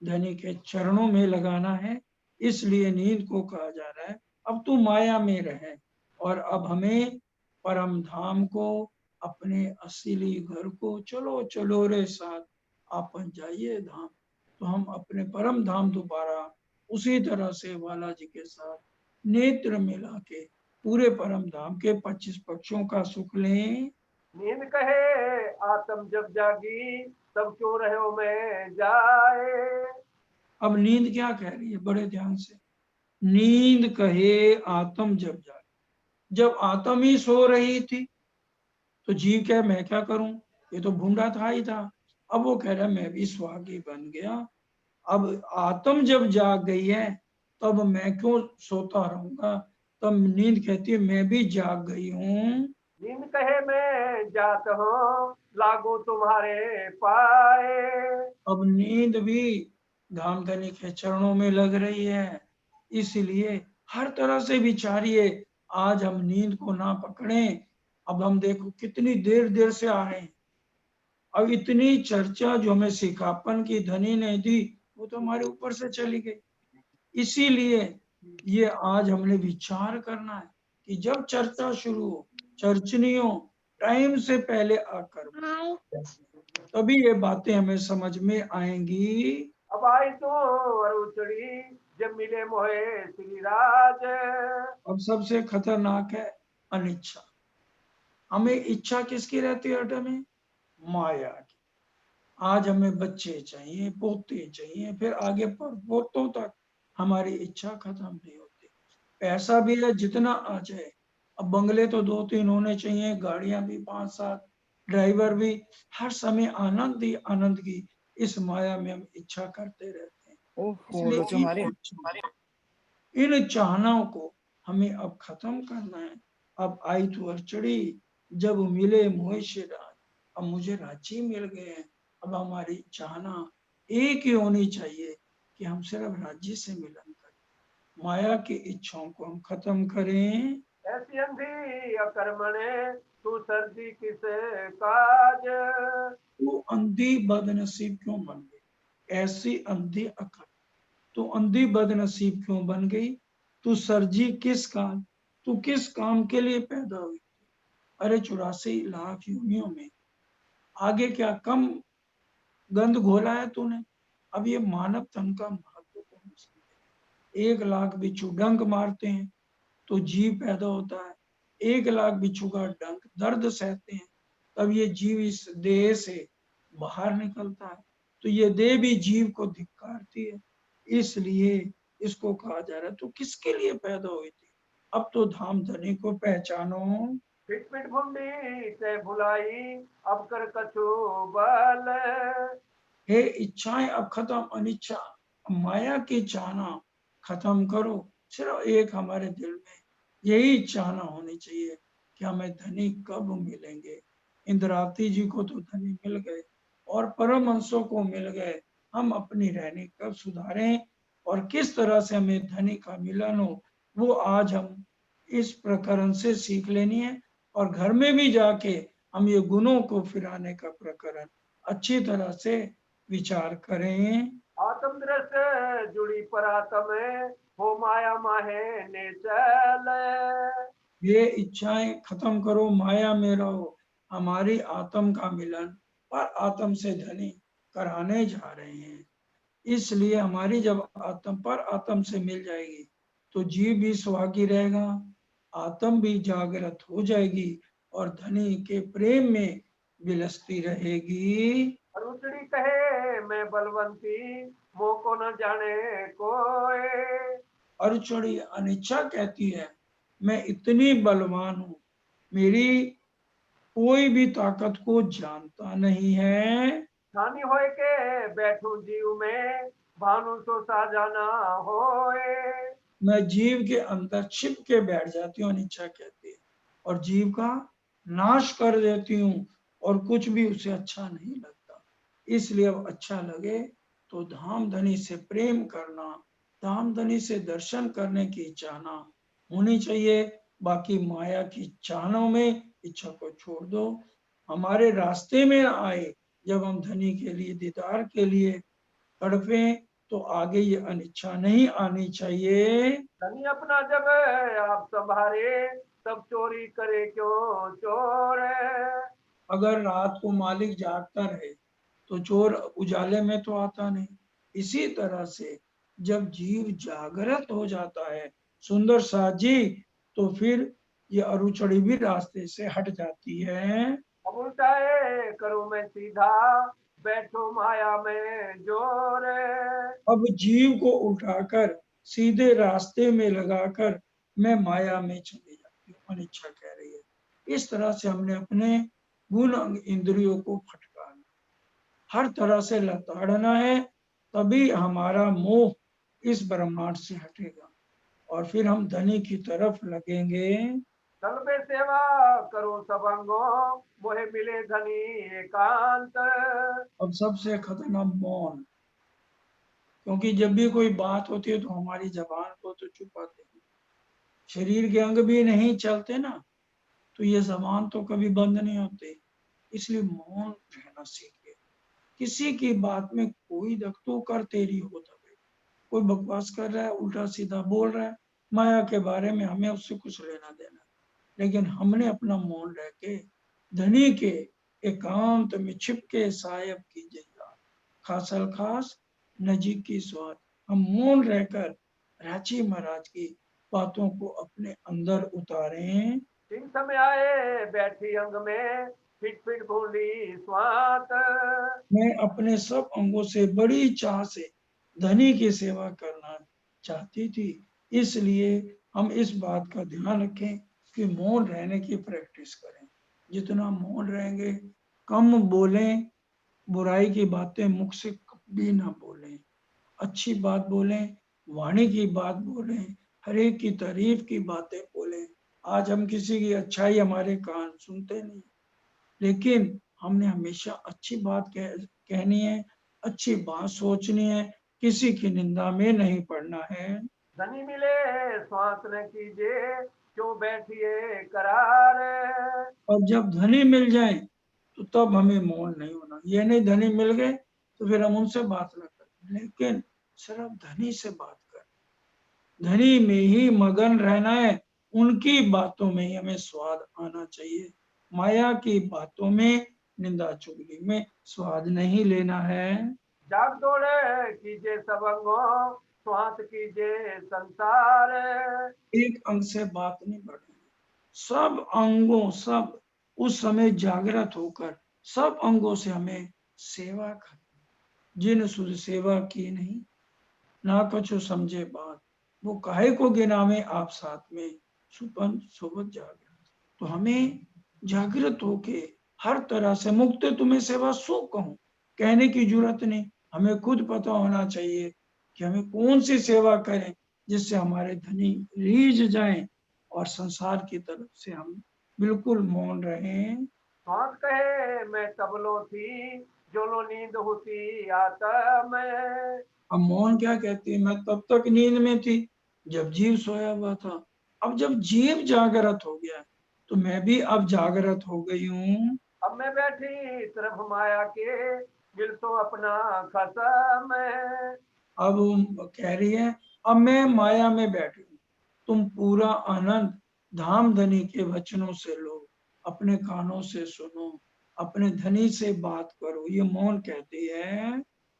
धनी के चरणों में लगाना है। इसलिए नींद को कहा जा रहा है अब तू माया में रहे, और अब हमें परम धाम को, अपने असली घर को, चलो चलो रे साथ आपन जाइए धाम। तो हम अपने परम धाम दोबारा उसी तरह से वाला जी के साथ नेत्र मिला के पूरे परम धाम के 25 पक्षों का सुख लें। नींद कहे आत्म जब जागी, तब क्यों रहे हो में जाए। अब नींद क्या कह रही है, बड़े ध्यान से, नींद कहे आत्म जब जागे, जब आत्म ही सो रही थी तो जीव क्या, मैं क्या करूं, ये तो भूंडा था ही था। अब वो कह रहा है मैं भी सुहागी बन गया, अब आत्म जब जाग गई है तब मैं क्यों सोता रहूंगा। तब नींद कहती है मैं भी जाग गई हूँ। नींद कहे मैं जात हूँ, लागू तुम्हारे पाए। अब नींद भी धाम धनी के चरणों में लग रही है, इसलिए हर तरह से विचारिए, आज हम नींद को ना पकड़े। अब हम देखो कितनी देर देर से आ रहे हैं, अब इतनी चर्चा जो हमें सिखापन की धनी ने दी वो तो हमारे ऊपर से चली गई। इसीलिए ये आज हमने विचार करना है कि जब चर्चा शुरू हो, चर्चनी हो, टाइम से पहले आकर तभी ये बातें हमें समझ में आएंगी। अब आई तो अरुचड़ी जब मिले मोहे श्री राज। अब सबसे खतरनाक है अनिच्छा। हमें इच्छा किसकी रहती है हट में? माया की। आज हमें बच्चे चाहिए, पोते चाहिए, फिर आगे पर पोतों तक हमारी इच्छा खत्म नहीं होती। पैसा भी है जितना आ जाए, अब बंगले तो 2-3 होने चाहिए, गाड़ियां भी 5-7, ड्राइवर भी, हर समय आनंद ही आनंद की इस माया में हम इच्छा करते रहते हैं। ओहो लोचो मारे। इसलिए इन चाहनाओं को हमें अब खत्म करना है। अब आई तू अड़चड़ी जब मिले मोह से राज। अब मुझे राज्य मिल गए हैं, अब हमारी चाहना एक ही होनी चाहिए कि हम सिर्फ राज्य से मिलन करें, माया की इच्छाओं को हम खत्म करें। ऐसी अंधी अकर्मणे तू सर्दी किस काज। तू अंधी बदनसीब क्यों बन गई? ऐसी अंधी अकल, तू अंधी बदनसीब क्यों बन गई? तू सर्जी किस काम, तू किस काम के लिए पैदा हुई? अरे 84 लाख योनियों में आगे क्या कम गंध घोला है तूने? अब ये मानव तन का महत्वपूर्ण समझे। 1 लाख बिच्छू डंक मारते हैं तो जीव पैदा होता है। 1 लाख बिच्छू का डंक दर्द सहते हैं, तब ये जीव इस देह से बाहर निकलता है। तो ये देह भी जीव को धिक्कारती है। इसलिए इसको कहा जा रहा है तो किसके लिए पैदा हुई थी? अब तो धाम धनी को पहचानो। पिट पिट भुंडी से भुलाई अब कर कछु बल। हे इच्छाएं अब खत्म, अनिच्छा, माया की चाहना खत्म करो। सिर्फ एक हमारे दिल में यही चाहना होनी चाहिए कि हमें धनी कब मिलेंगे। इंद्रावती जी को तो धनी मिल गए और परमहंसों को मिल गए, हम अपनी रहनी कब सुधारें और किस तरह से हमें धनी का मिलन हो, वो आज हम इस प्रकरण से सीख लेनी है। और घर में भी जाके हम ये गुणों को फिराने का प्रकरण अच्छी तरह से विचार करें। आत्म दृष्ट जुड़ी पर आत्म हो माया माहे ने चल। ये इच्छाएं खत्म करो, माया में रहो, हमारी आत्म का मिलन पर आत्म से धनी कराने जा रहे हैं। इसलिए हमारी जब आत्म पर आत्म से मिल जाएगी तो जीव भी सुहागी रहेगा, आत्म भी जागृत हो जाएगी और धनी के प्रेम में विलसती रहेगी। रुचड़ी कहे मैं बलवंती मो को न जाने कोई। अरुचड़ी अनिच्छा कहती है मैं इतनी बलवान हूं, मेरी कोई भी ताकत को जानता नहीं है। ठानी होए के बैठू जीव में भानु सो साजाना होए। मैं जीव के अंदर छिप के बैठ जाती हूँ, अनिच्छा कहती है, और जीव का नाश कर देती हूँ और कुछ भी उसे अच्छा नहीं लगता। इसलिए अब अच्छा लगे तो धाम धनी से प्रेम करना, धाम धनी से दर्शन करने की चाहना होनी चाहिए। बाकी माया की चाहनों में इच्छा को छोड़ दो। हमारे रास्ते में आए जब हम धनी के लिए, दीदार के लिए तड़पे, तो आगे ये अनिच्छा नहीं आनी चाहिए। धनी अपना जब आप संभारे तब चोरी करे क्यों चोर। अगर रात को मालिक जागता रहे तो चोर उजाले में तो आता नहीं। इसी तरह से जब जीव जागृत हो जाता है सुंदर साजी, तो फिर ये अरुचड़ी भी रास्ते से हट जाती है। अब उल्टाए करूं मैं सीधा बैठो माया में जोर। अब जीव को उठाकर सीधे रास्ते में लगाकर मैं माया में चली जाती हूँ, अनिच्छा कह रही है। इस तरह से हमने अपने गुण इंद्रियों को फटकारना, हर तरह से लताड़ना है, तभी हमारा मोह इस ब्रह्मांड से हटेगा और फिर हम धनी की तरफ लगेंगे। तल पे सेवा करो सबंगो मोहे मिले धनी एकांत। अब सबसे खतरनाक मौन, क्योंकि जब भी कोई बात होती है तो हमारी जबान को तो छुपाते हैं, शरीर के अंग भी नहीं चलते ना, तो ये जबान तो कभी बंद नहीं होते। इसलिए मौन रहना सीखिए। किसी की बात में कोई दख तो कर तेरी हो तबे, कोई बकवास कर रहा है, उल्टा सीधा बोल रहा है माया के बारे में, हमें उससे कुछ लेना देना, लेकिन हमने अपना मौन रह के धनी के एकांत में छिपके सायब कीजिए याद, खासल खास नजीक की स्वाद। हम मौन रहकर रांची महाराज की बातों को अपने अंदर उतारें। सिंह समय आए बैठी अंग में, फिट फिट भूली स्वात। मैं अपने सब अंगों से बड़ी चाह से धनी की सेवा करना चाहती थी, इसलिए हम इस बात का ध्यान रखें कि मौन रहने की प्रैक्टिस करें। जितना मौन रहेंगे, कम बोलें, बुराई की बातें मुख से कभी ना बोलें, अच्छी बात बोलें, वाणी की बात बोलें, हर एक की तारीफ की बातें बोलें। आज हम किसी की अच्छाई हमारे कान सुनते नहीं, लेकिन हमने हमेशा अच्छी बात कहनी है, अच्छी बात सोचनी है, किसी की निंदा में नहीं पड़ना है। धनी मिले स्वात न कीजिए, क्यों बैठिए करार। और जब धनी मिल जाए तो तब हमें मौन नहीं होना। ये नहीं धनी मिल गए तो फिर हम उनसे बात न करें, लेकिन सिर्फ धनी से बात करें, धनी में ही मगन रहना है, उनकी बातों में ही हमें स्वाद आना चाहिए। माया की बातों में, निंदा चुगली में स्वाद नहीं लेना है। जाग दौड़े कीजिए सब अंगों, स्वात कीजिए संसार। एक अंग से बात नहीं बढ़ेगी, सब अंगों, सब उस समय जागृत होकर सब अंगों से हमें सेवा करनी। जिन सुध सेवा की नहीं, ना कछु समझे बात, वो काहे को गिनावे आप साथ में, सुपन सोबत जागृत। तो हमें जागृत होके हर तरह से, मुक्त तुम्हें सेवा सो कहूं, कहने की जरूरत नहीं, हमें खुद पता होना चाहिए कि हमें कौन सी सेवा करें जिससे हमारे धनी रीझ जाएं और संसार की तरफ से हम बिल्कुल मौन रहें। स्वात कहे मैं तबलो थी, जो लो नींद होती आता मैं। अब मौन क्या कहती है, मैं तब तक नींद में थी जब जीव सोया हुआ था, अब जब जीव जागृत हो गया तो मैं भी अब जागृत हो गई हूँ। अब मैं बैठी तरफ माया के, मिल तो अपना खसम। अब वो कह रही है, अब मैं माया में बैठी हूँ, तुम पूरा आनंद धाम धनी के वचनों से लो, अपने कानों से सुनो, अपने धनी से बात करो। ये मौन कहती है।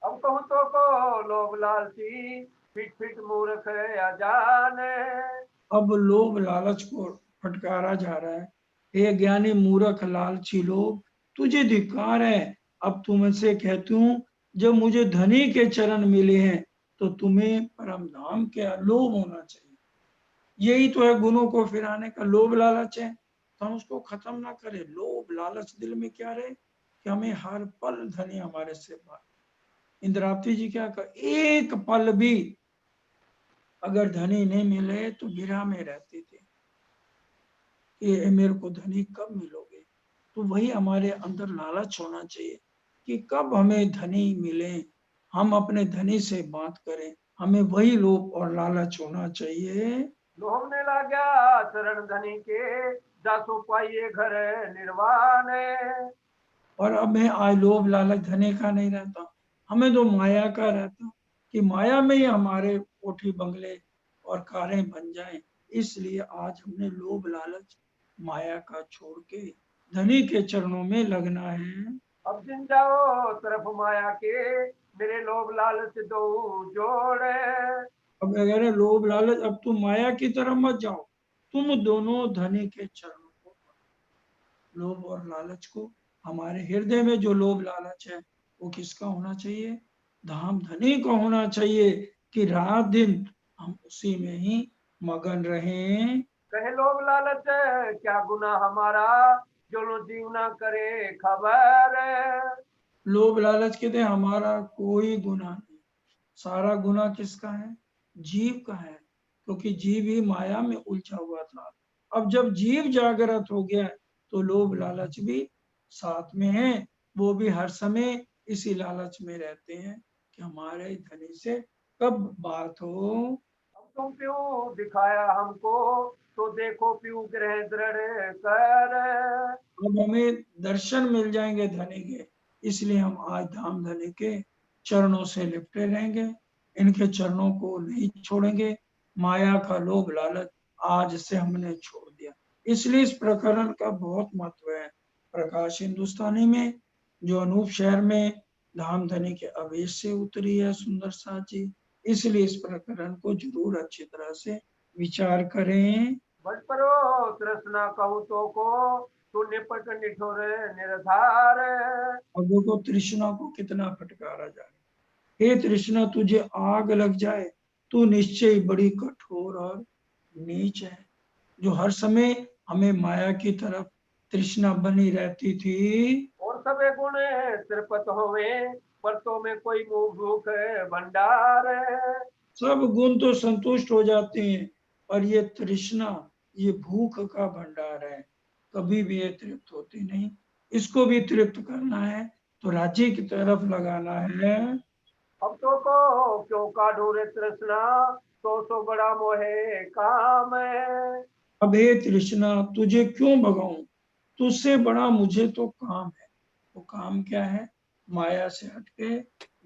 अब कहूँ तो को लोभ लालची, फिट फिट मूर्ख अजाने। अब लोभ लालच को फटकारा जा रहा है, हे ज्ञानी मूर्ख लालची लोग, तुझे धिक्कार है। अब तुमसे कहती हूँ, जब मुझे धनी के चरण मिले हैं तो तुम्हें परम धाम के लोभ होना चाहिए। यही तो है गुणों को फिराने का, लोभ लालच है, तो हम उसको खत्म ना करें। लोभ लालच दिल में क्या रहे कि हमें हर पल धनी हमारे से बात। इंद्रावती जी क्या कर, एक पल भी अगर धनी नहीं मिले तो गिरा में रहती थी कि मेरे को धनी कब मिलोगे। तो वही हमारे अंदर लालच होना चाहिए कि कब हमें धनी मिले, हम अपने धनी से बात करें, हमें वही लोभ और लालच होना चाहिए। लोभने लाग्या चरण धनी के, जासु पाइए घर निर्वाण। और अब मैं आज लोभ लालच धनी का नहीं रहता, हमें तो माया का रहता कि माया में ही हमारे कोठी बंगले और कारें बन जाएं। इसलिए आज हमने लोभ लालच माया का छोड़ के धनी के चरणों में लगना है। अब जिन जाओ तरफ माया के, मेरे लोभ लालच दो जोड़े। अब अगर लोभ लालच, अब तुम माया की तरफ मत जाओ, तुम दोनों धनी के चरणों को पकड़ो। लोभ और लालच को, हमारे हृदय में जो लोभ लालच है वो किसका होना चाहिए, धाम धनी का होना चाहिए, कि रात दिन हम उसी में ही मगन रहें। कहे लोभ लालच क्या गुना हमारा, जो लो जीव ना करे खबर। लोभ लालच कहते हैं हमारा कोई गुनाह नहीं, सारा गुनाह किसका है, जीव का है, क्योंकि जीव ही माया में उलझा हुआ था। अब जब जीव जागृत हो गया तो लोभ लालच भी साथ में है, वो भी हर समय इसी लालच में रहते हैं कि हमारे धनी से कब बात हो। अब तुम प्यू दिखाया हमको, तो देखो प्यू ग्रह दृढ़ कर। अब हमें दर्शन मिल जाएंगे धनी के, इसलिए हम आज धाम धनी के चरणों से लिपटे रहेंगे, इनके चरणों को नहीं छोड़ेंगे। माया का लोभ लालच आज से हमने छोड़ दिया, इसलिए इस प्रकरण का बहुत महत्व है। प्रकाश हिंदुस्तानी में, जो अनूप शहर में धाम धनी के आवेश से उतरी है सुंदर साथ जी। इसलिए इस प्रकरण को जरूर अच्छी तरह से विचार करें। बट परो तृष्णा कहूँ तो को तू निपट निठुर निर्धार। अब देखो तृष्णा को कितना फटकारा जा रहा है। हे तृष्णा, तुझे आग लग जाए, तू निश्चय बड़ी कठोर और नीच है, जो हर समय हमें माया की तरफ तृष्णा बनी रहती थी। और सबे गुण तिरपत होवे पर तो में कोई मुंह भूख भंडार। सब गुण तो संतुष्ट हो जाते हैं, और ये तृष्णा, ये भूख का भंडार है, कभी भी ये तृप्त होती नहीं। इसको भी तृप्त करना है तो राज्य की तरफ लगाना है। अब तो को क्यों काढ़ू रे तृष्णा तो सो बड़ा मोहे काम है। अब हे तृष्णा, तुझे क्यों भगाऊं, तुझसे बड़ा मुझे तो काम है। वो काम क्या है? माया से हटके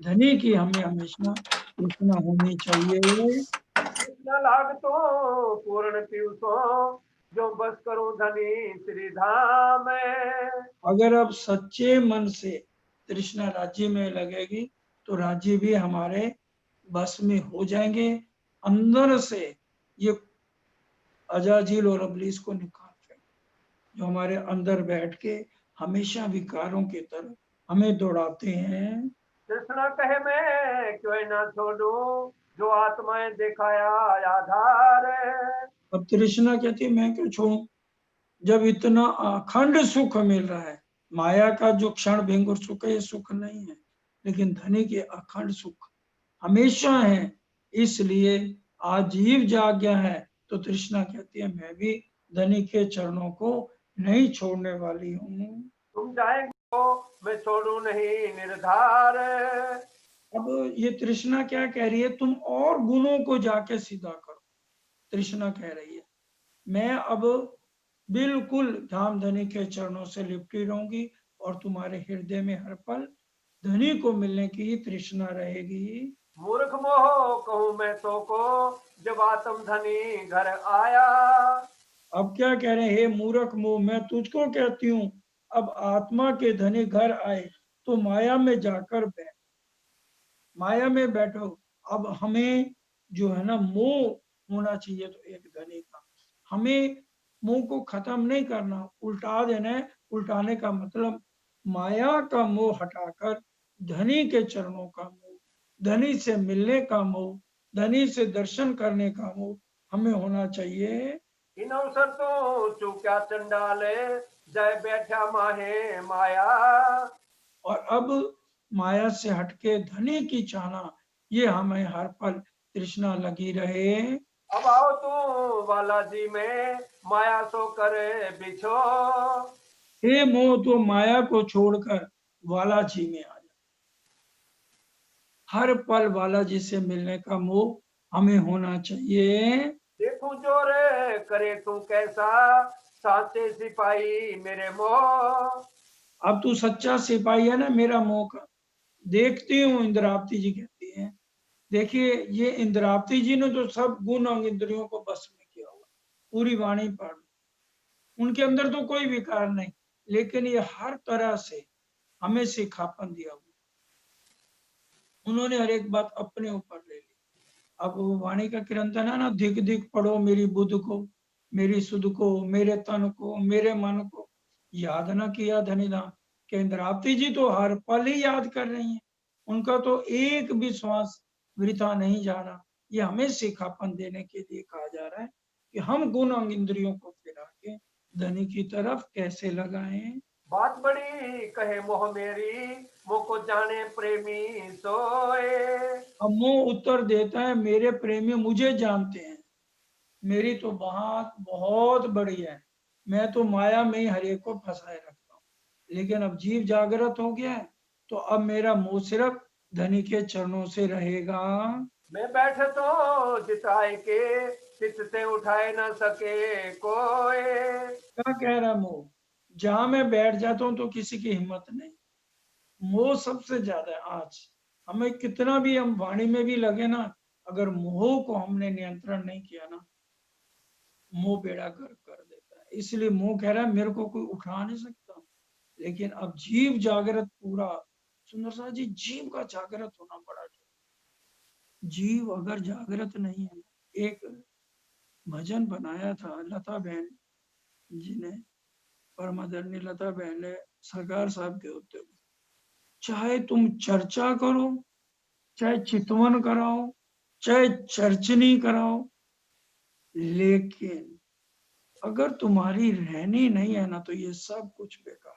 धनी की हमें हमेशा तृष्णा होनी चाहिए। कृष्ण लाग तो पूर्ण पीयूषो जो बस करूं धनी श्री धाम। अगर अब सच्चे मन से तृष्णा राज्य में लगेगी तो राज्य भी हमारे बस में हो जाएंगे। अंदर से ये अजाजिल और अबलीस को निकाल फेंक, जो हमारे अंदर बैठ के हमेशा विकारों की तरफ हमें दौड़ाते हैं। कृष्ण कहे मैं क्यों ना छोड़ू जो आत्माएं दिखाया आधार। अब तृष्णा कहती है मैं क्यों छोड़ू, जब इतना अखंड सुख मिल रहा है। माया का जो क्षण भंगुर सुख है ये सुख नहीं है, लेकिन धनी के अखंड सुख हमेशा है। इसलिए आजीव जाग गया है तो तृष्णा कहती है मैं भी धनी के चरणों को नहीं छोड़ने वाली हूँ। तुम जाएंगे तो मैं छोड़ू नहीं निर्धार। अब ये तृष्णा क्या कह रही है, तुम और गुणों को जाके सीधा करो। तृष्णा कह रही है मैं अब बिल्कुल धाम धनी के चरणों से लिपटी रहूंगी, और तुम्हारे हृदय में हर पल धनी को मिलने की ही तृष्णा रहेगी। मूर्ख मोह कहूँ मैं तो को जब आत्म धनी घर आया। अब क्या कह रहे हैं, हे मूर्ख मोह, मैं तुझको कहती हूँ अब आत्मा के धनी घर आए तो माया में जाकर बैठ, माया में बैठो। अब हमें जो है ना मोह होना चाहिए, तो एक धनी का हमें मोह को खत्म नहीं करना, उल्टा देना है। उल्टाने का मतलब माया का मोह हटाकर धनी के चरणों का मोह, धनी से मिलने का मोह, धनी से दर्शन करने का मोह हमें होना चाहिए। इन अवसर तो चूक्या चंडाले जय बैठा माहे माया। और अब माया से हटके धनी की चाहना, ये हमें हर पल तृष्णा लगी रहे। अब आओ तू बालाजी में माया सो करे बिछो। हे मोह, तो माया को छोड़कर बालाजी में आ जा। हर पल बालाजी से मिलने का मोह हमें होना चाहिए। देखूं जो रे करे तू कैसा साचे सिपाही मेरे मोह। अब तू सच्चा सिपाही है ना मेरा मोह का। देखती हूँ, इंद्रावती जी कहती हैं। देखिए ये इंद्रावती जी ने तो सब गुण और इंद्रियों को बस में किया हुआ, पूरी वाणी पढ़, उनके अंदर तो कोई विकार नहीं, लेकिन ये हर तरह से हमें सिखापन दिया हुआ। उन्होंने हर एक बात अपने ऊपर ले ली। अब वो वाणी का कीर्तन है ना, धिक धिक पढ़ो मेरी बुद्ध को, मेरी सुध को, मेरे तन को, मेरे मन को याद न किया धनीधाम। कि इंद्रावती जी तो हर पल ही याद कर रही हैं, उनका तो एक भी श्वास वृथा नहीं जा रहा। ये हमें सिखापन देने के लिए कहा जा रहा है कि हम गुण और इंद्रियों को फिरा के धनी की तरफ कैसे लगाएं। बात बड़ी कहे मोह मेरी मोको जाने प्रेमी सोए। अब मोह उत्तर देता है मेरे प्रेमी मुझे जानते हैं, मेरी तो बात बहुत बड़ी है, मैं तो माया में ही हर एक को फंसाए रखता हूँ। लेकिन अब जीव जागृत हो गया है तो अब मेरा मुंह सिर्फ धनी के चरणों से रहेगा। मैं बैठे तो जिताए के चित से उठाए न सके कोई। क्या कह रहा मोह, जहां मैं बैठ जाता हूँ तो किसी की हिम्मत नहीं। मोह सबसे ज्यादा है आज। हमें कितना भी हम वाणी में भी लगे ना, अगर मोह को हमने नियंत्रण नहीं किया ना, मोह बेड़ा गर्क कर देता है। इसलिए मोह कह रहा है मेरे को कोई उठा नहीं सकता, लेकिन अब जीव जागृत पूरा, सुंदर सा जी, जीव का जागृत होना बड़ा जरूरी। जीव अगर जागृत नहीं है, एक भजन बनाया था लता बहन जी ने, परमादरणीय लता बहन ने सरकार साहब के होते हुए, चाहे तुम चर्चा करो, चाहे चितवन कराओ, चाहे चर्चनी कराओ, लेकिन अगर तुम्हारी रहनी नहीं है ना, तो ये सब कुछ बेकार।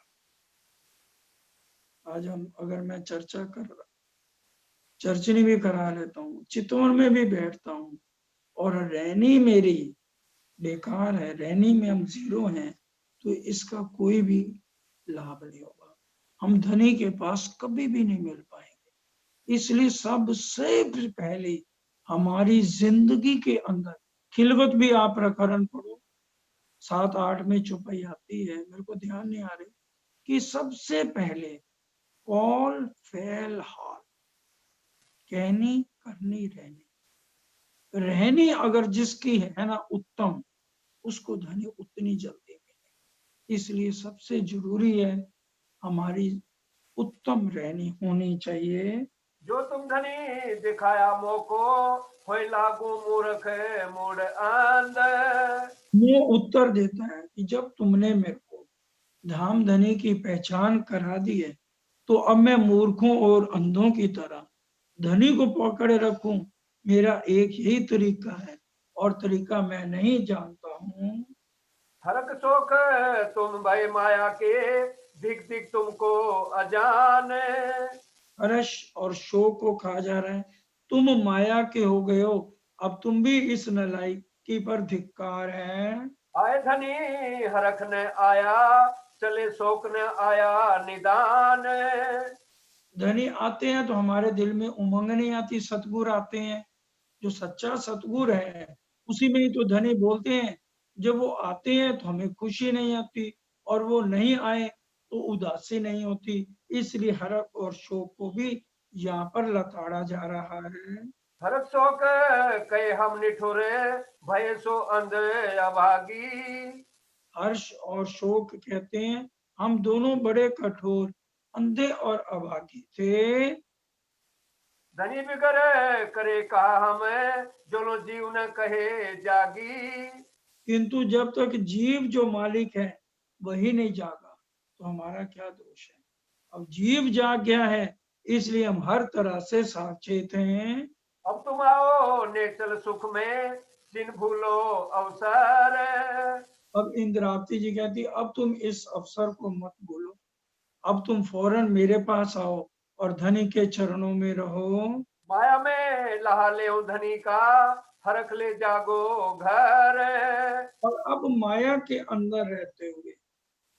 आज हम, अगर मैं चर्चा कर रहा, चर्चनी भी करा लेता हूँ, चितवन में भी बैठता हूँ, और रहनी मेरी बेकार है, रहनी में हम जीरो हैं, तो इसका कोई भी लाभ नहीं होगा। हम धनी के पास कभी भी नहीं मिल पाएंगे। इसलिए सबसे पहले हमारी जिंदगी के अंदर, खिलवत भी आप प्रकरण पढ़ो, 7-8 में चौपाई आती है, मेरे को ध्यान नहीं आ रही, कि सबसे पहले कॉल फेल हाल, कहनी करनी रहनी, रहनी अगर जिसकी है ना उत्तम, उसको धनी उतनी जल्दी मिले। इसलिए सबसे जरूरी है हमारी उत्तम रहनी होनी चाहिए। जो तुम धनी दिखाया मोको, होय लागू मूर्ख मूड अंध। वो उत्तर देता है कि जब तुमने मेरे को धाम धनी की पहचान करा दी है, तो अब मैं मूर्खों और अंधों की तरह धनी को पकड़े रखूं, मेरा एक ही तरीका है, और तरीका मैं नहीं जानता हूँ। हरक शोक तुम भय माया के, दिख दिख तुमको अजान। हर्ष और शोक को कहा जा रहा है, तुम माया के हो गए हो, अब तुम भी इस नलायकी पर धिक्कार है। आए धनी हरख न आया, चले शोक न आया निदान। धनी आते हैं तो हमारे दिल में उमंग नहीं आती, सतगुर आते हैं, जो सच्चा सतगुर है उसी में ही तो धनी बोलते हैं। जब वो आते हैं तो हमें खुशी नहीं आती, और वो नहीं आए तो उदासी नहीं होती। इसलिए हर्ष और शोक को भी यहाँ पर लताड़ा जा रहा है। हरक शोक कहे हम निठुरे, भय सो अंध अभागी। हर्ष और शोक कहते हैं हम दोनों बड़े कठोर, अंधे और अभागी थे। धनी बिगर करे कहा हमें, जो लो जीव न कहे जागी। किंतु जब तक जीव जो मालिक है वही नहीं जागा, तो हमारा क्या दोष है। अब जीव जाग गया है, इसलिए हम हर तरह से सावचेत हैं। अब तुम आओ नेचल सुख में, जिन भूलो अवसर। अब इंद्रावती जी कहती, अब तुम इस अवसर को मत भूलो, अब तुम फौरन मेरे पास आओ और धनी के चरणों में रहो। माया में लहा ले धनी का, हरख ले जागो घर। और अब माया के अंदर रहते हुए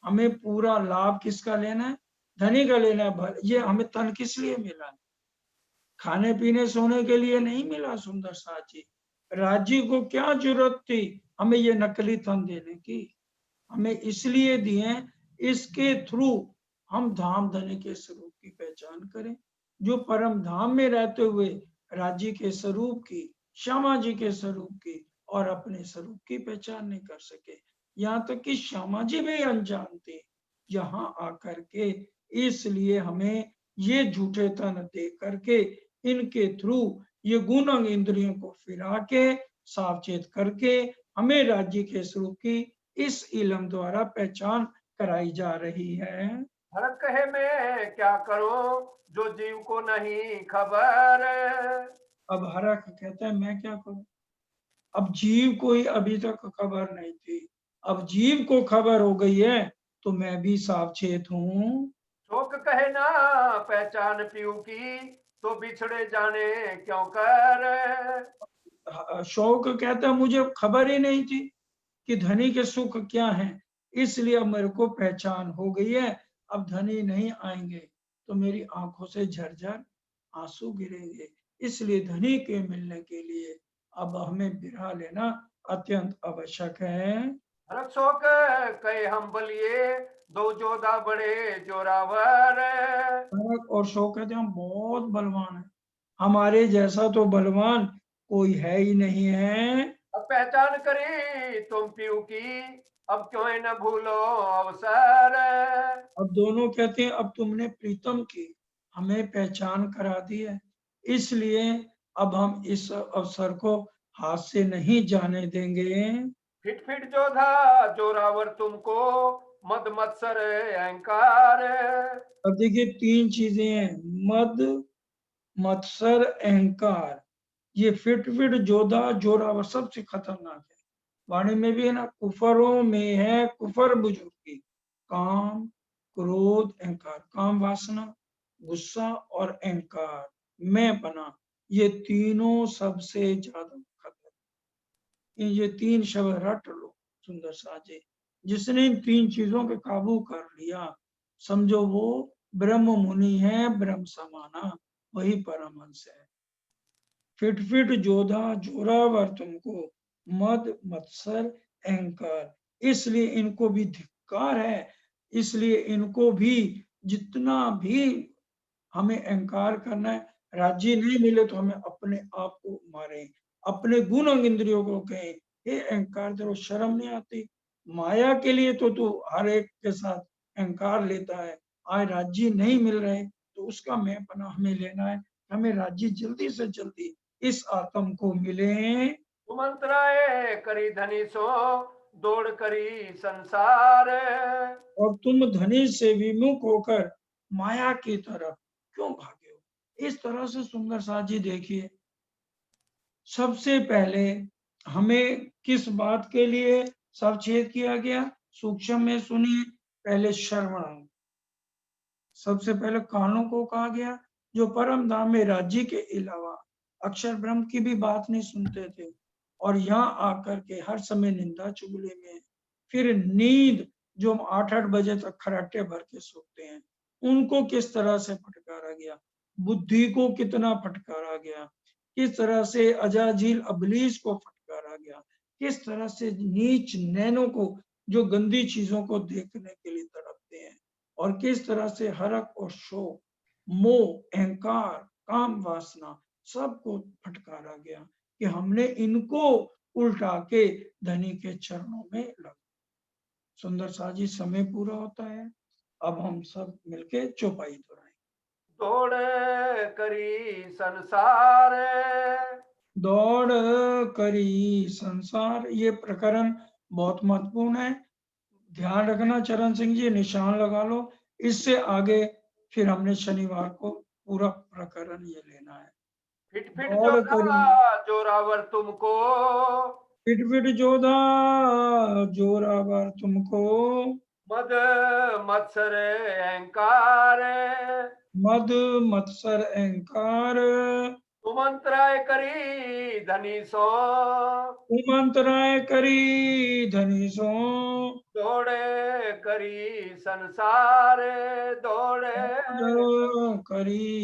हमें पूरा लाभ किसका लेना है, धनी का लेना है। ये हमें तन किस लिए मिला है, खाने पीने सोने के लिए नहीं मिला। सुंदर साची, राज्य को क्या जरूरत थी हमें ये नकली तन देने की, हमें इसलिए दिए, इसके थ्रू हम धाम धनी के स्वरूप की पहचान करें, जो परम धाम में रहते हुए राज्य के स्वरूप की, श्यामा जी के स्वरूप की और अपने स्वरूप की पहचान नहीं कर सके। यहाँ तक कि श्यामा जी भी अनजान थे यहाँ आकर के। इसलिए हमें ये झूठे तन दे करके इनके थ्रू ये गुण अंग इंद्रियों को फिरा के सावचेत करके हमें राज्य के स्वरूप की इस इलम द्वारा पहचान कराई जा रही है। हरख कहे मैं क्या करूं, जो जीव को नहीं खबर। अब हरख कहता है मैं क्या करूं, अब जीव को ही अभी तक खबर नहीं थी, अब जीव को खबर हो गई है, तो मैं भी सावचेत हूं। शोक कहे ना पहचान पीऊ की, तो बिछड़े जाने क्यों कर। शौक कहता है मुझे खबर ही नहीं थी कि धनी के सुख क्या है, इसलिए अब मेरे को पहचान हो गई है। अब धनी नहीं आएंगे तो मेरी आंखों से झरझर आंसू गिरेंगे। इसलिए धनी के मिलने के लिए अब हमें बिरहा लेना अत्यंत आवश्यक है। हरख शोक कहे हम बलिए, दो जोधा बड़े जोरावर। भरत और शोक कहते हैं हम बहुत बलवान हैं, हमारे जैसा तो बलवान कोई है ही नहीं है। अब पहचान करी तुम पीऊ की, अब क्यों न भूलो अवसर। अब दोनों कहते हैं अब तुमने प्रीतम की हमें पहचान करा दी है, इसलिए अब हम इस अवसर को हाथ से नहीं जाने देंगे। फिट फिट जोधा जोरावर तुमको, मद मत्सर अहंकार। अब देखिए 3 चीजें हैं, मद, मत्सर, अहंकार। ये फिट फिट जोधा जोरावर सबसे खतरनाक है। वाणी में भी है ना, कुफरों में है कुफर बुजुर्गी, काम, क्रोध, अहंकार। काम वासना, गुस्सा और अहंकार, मैं बना, ये तीनों सबसे ज्यादा खतर। ये 3 शब्द रट लो सुंदर साजे। जिसने इन 3 चीजों के काबू कर लिया, समझो वो ब्रह्म मुनि है, ब्रह्म समाना, वही परमहंस है। फिट फिट जोधा जोरावर तुमको, मद मत्सर अहंकार। इसलिए इनको भी धिक्कार है, इसलिए इनको भी जितना भी हमें अहंकार करना है, राज्य नहीं मिले तो हमें अपने आप को मारे, अपने गुण अंग इंद्रियों को कहें, हे अहंकार तेरे शर्म नहीं आती, माया के लिए तो तू हर एक के साथ अहंकार लेता है, आज राज्य नहीं मिल रहे तो उसका मैं पना हमें लेना है, हमें राज्य जल्दी से जल्दी इस आत्म को मिले। सुमंत्राए करी धनी सो, दौड़ करी संसार। और तुम धनी से विमुख होकर माया की तरफ क्यों भागे हो। इस तरह से सुंदर साथ जी देखिए, सबसे पहले हमें किस बात के लिए सचेत किया गया, सूक्ष्म में सुनिए। पहले श्रवण, सबसे पहले कानों को कहा गया, जो परम धाम में राज्य के अलावा अक्षर ब्रह्म की भी बात नहीं सुनते थे और यहाँ आकर के हर समय निंदा चुगली में। फिर नींद, जो हम 8-8 बजे तक खराटे भर के सोते हैं, उनको किस तरह से फटकारा गया, बुद्धि को कितना फटकारा गया, किस तरह से अजाजील अबलीस को फटकारा गया, किस तरह से नीच नैनों को जो गंदी चीजों को देखने के लिए तड़पते हैं, और किस तरह से हरक और शोक, मोह, अहंकार, काम वासना सबको फटकारा गया कि हमने इनको उल्टा के धनी के चरणों में लगा। सुंदर साजी समय पूरा होता है, अब हम सब मिलके चौपाई दोहराएं। दौड़ करी संसार। दौड़ करी संसार, ये प्रकरण बहुत महत्वपूर्ण है, ध्यान रखना चरण सिंह जी, निशान लगा लो। इससे आगे फिर हमने शनिवार को पूरा प्रकरण ये लेना है। फिट फिट दौड़ जोधा करी, जोरावर तुमको, फिट फिट जोधा जोरावर तुमको, मद मत्सर अहंकार। मद मत्सर अहंकार। सुमंत्राय करी धनी सो, कुमंत्राय करी धनी सो, दौड़े करी संसार। दौड़े दौड़ करी